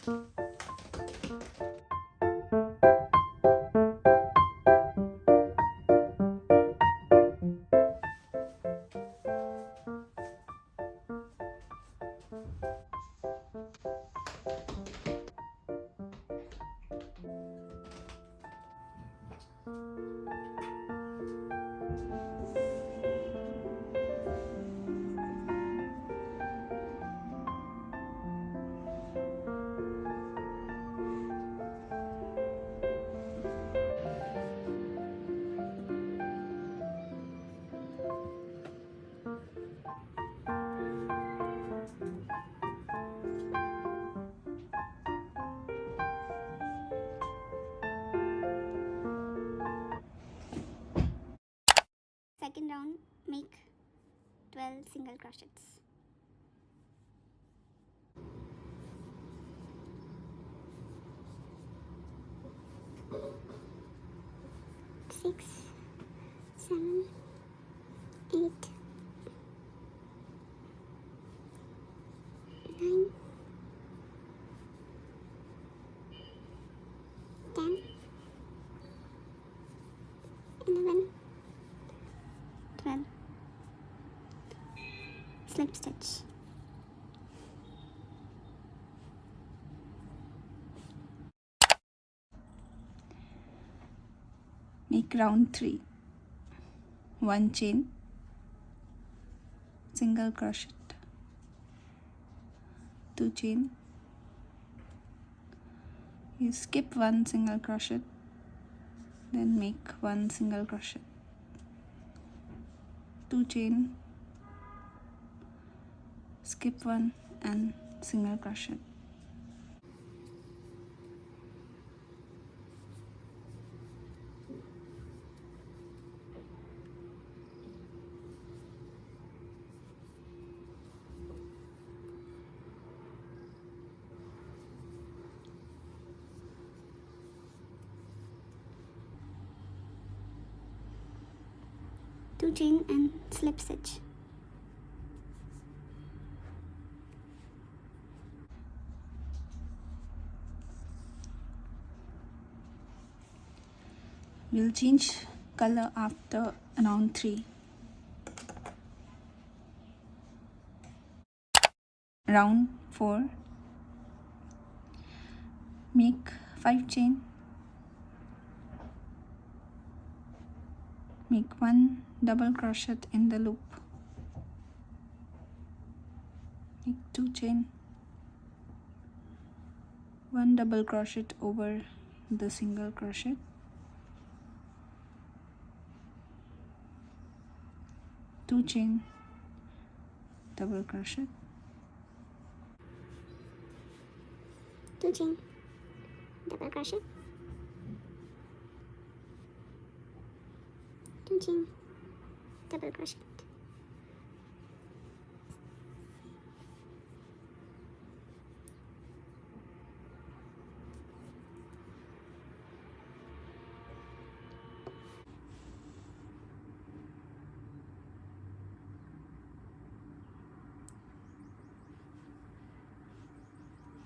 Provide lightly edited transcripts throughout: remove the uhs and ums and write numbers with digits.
Second round, make 12 single crochets. Six, 7, 8, 9, 10, 11, 12. Slip stitch. Make round 3. 1 chain, single crochet, 2 chain. You skip 1 single crochet, then make 1 single crochet, 2 chain, skip 1 and single crochet. Two chain and slip stitch. We'll change color after round 3. Round 4. Make 5 chain, make 1 double crochet in the loop, make 2 chain, 1 double crochet over the single crochet, 2 chain, double crochet, 2 chain, double crochet, 2 chain, double crochet,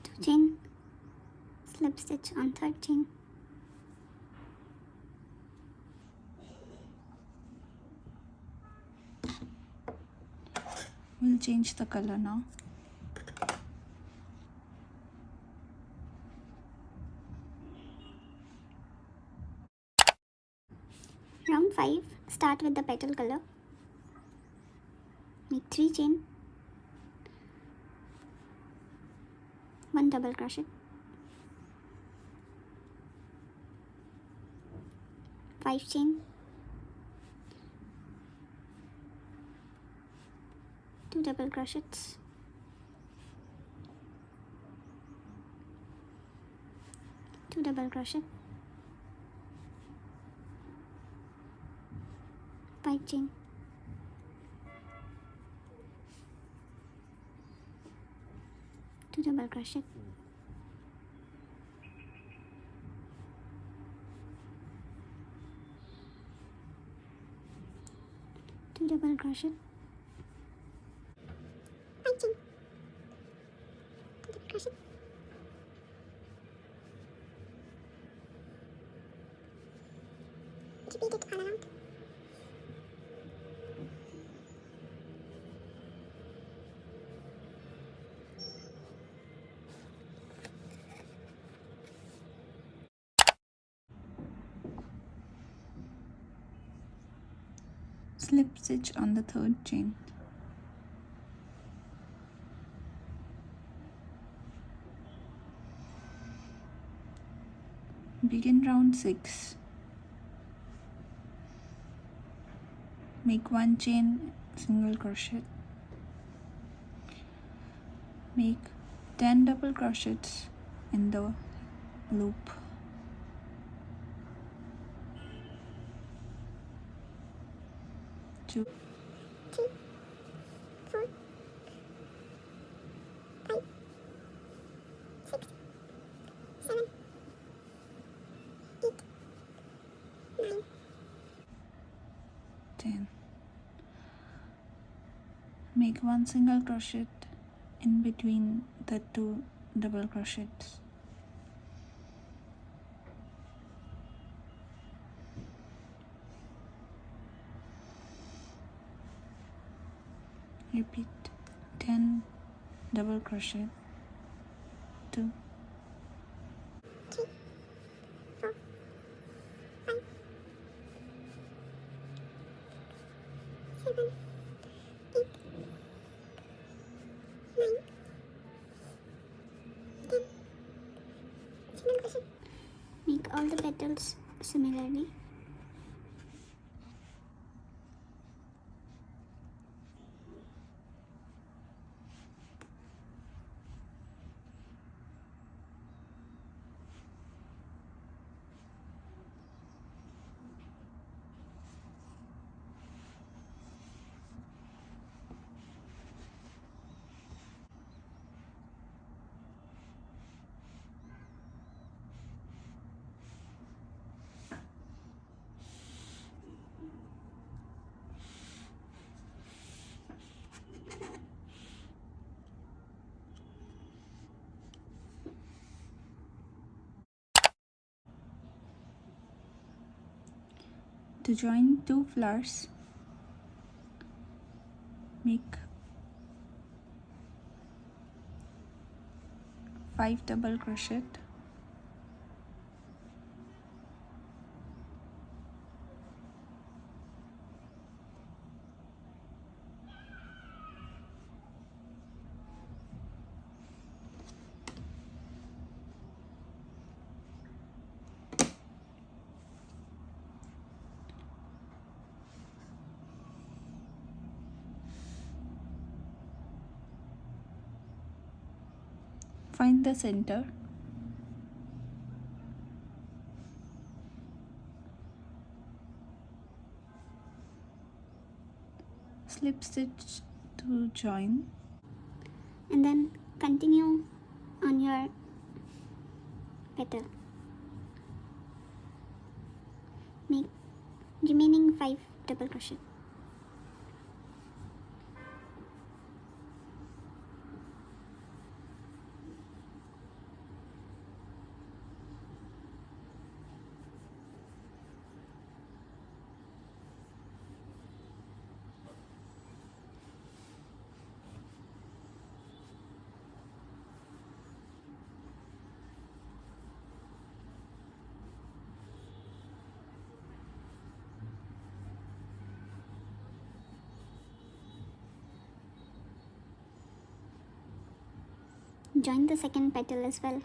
2 chain, slip stitch on third chain, we'll change the color now. Round 5, start with the petal color, make 3 chain, 1 double crochet, 5 chain, 2 double crochets, 2 double crochet, 5 chain, 2 double crochet, 2 double crochet, 5 chain, 2 double crochet, repeat it all around. Slip stitch on the third chain. Begin round 6. Make 1 chain, single crochet. Make 10 double crochets in the loop. Two, 3, 4, 5, 6, 7, 8, 9. 10. Make 1 single crochet in between the 2 double crochets. Repeat 10 double crochet, 2, 3, 4, 5, 7, 8, 9, 10. Single crochet. Make all the petals similarly. To join 2 flowers, make 5 double crochet, find the center, slip stitch to join, And then continue on your petal. Make remaining 5 double crochet. Join the second petal as well.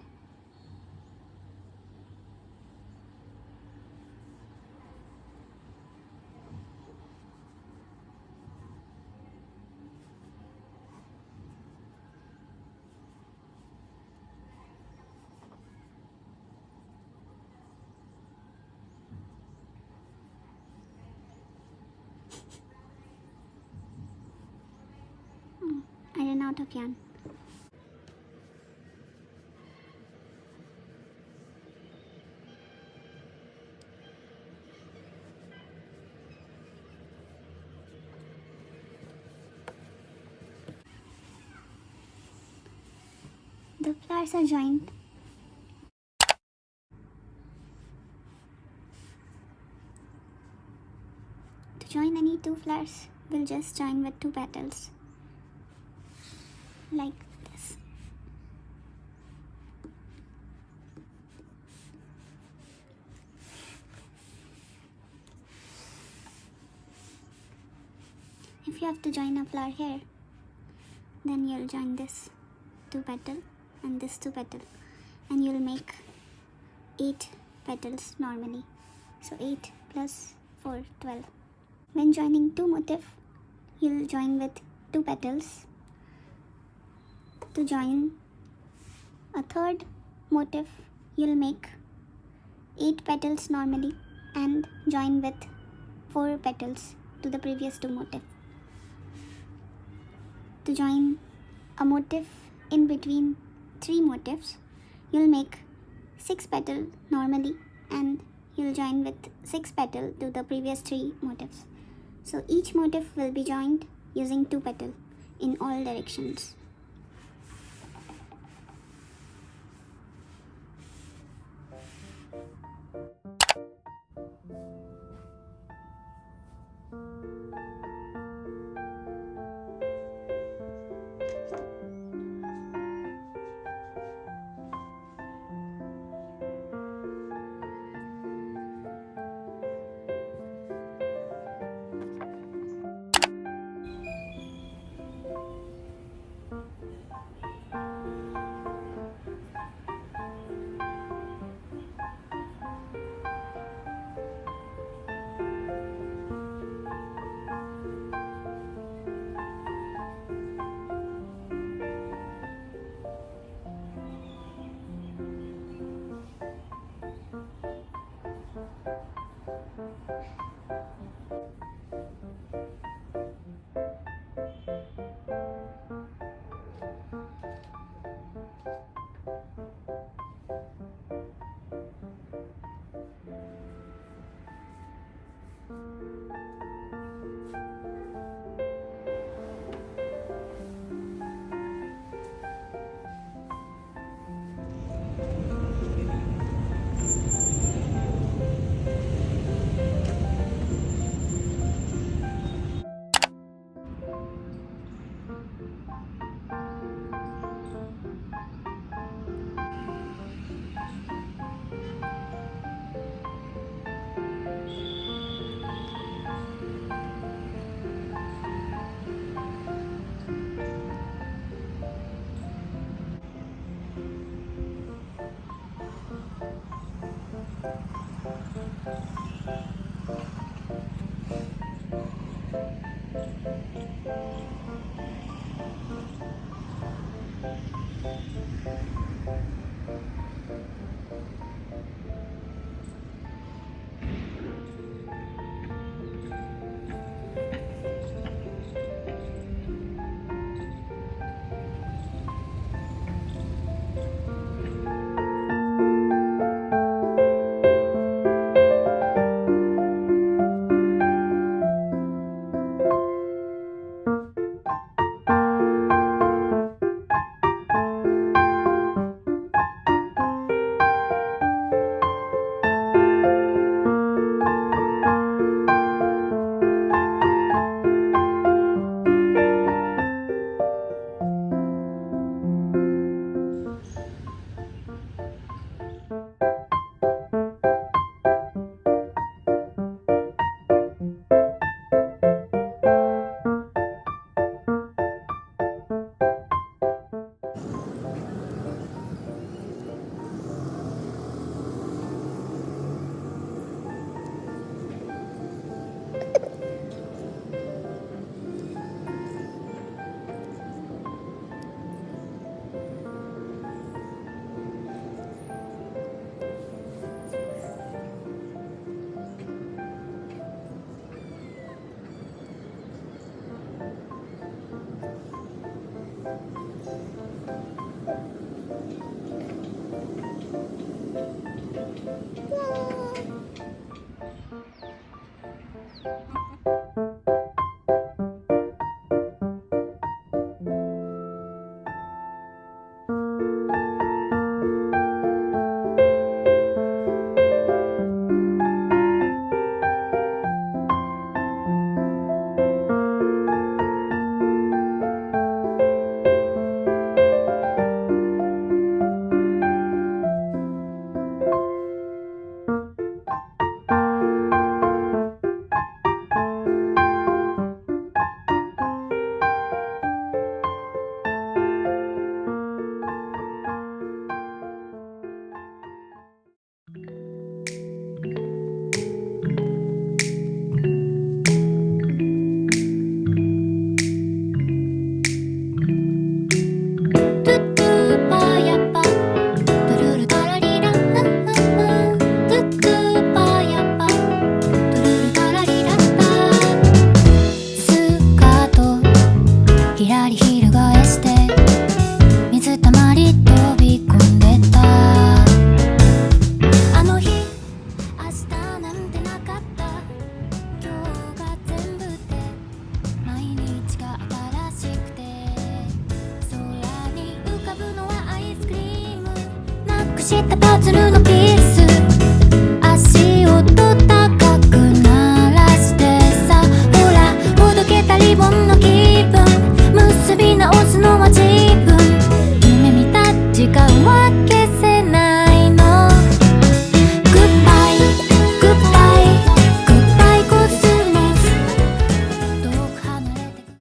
I ran out of yarn. The flowers are joined. two flowers will just join with two petals like this. If you have to join a flower here, then you'll join this two petal and this two petal, and you'll make 8 petals normally. So 8 plus 4, 12. When joining two motifs, you'll join with two petals. To join a third motif, you'll make 8 petals normally and join with 4 petals to the previous two motifs. To join a motif in between 3 motifs, you'll make 6 petals normally and you'll join with 6 petals to the previous 3 motifs. So each motif will be joined using 2 petals in all directions. したパズルのピース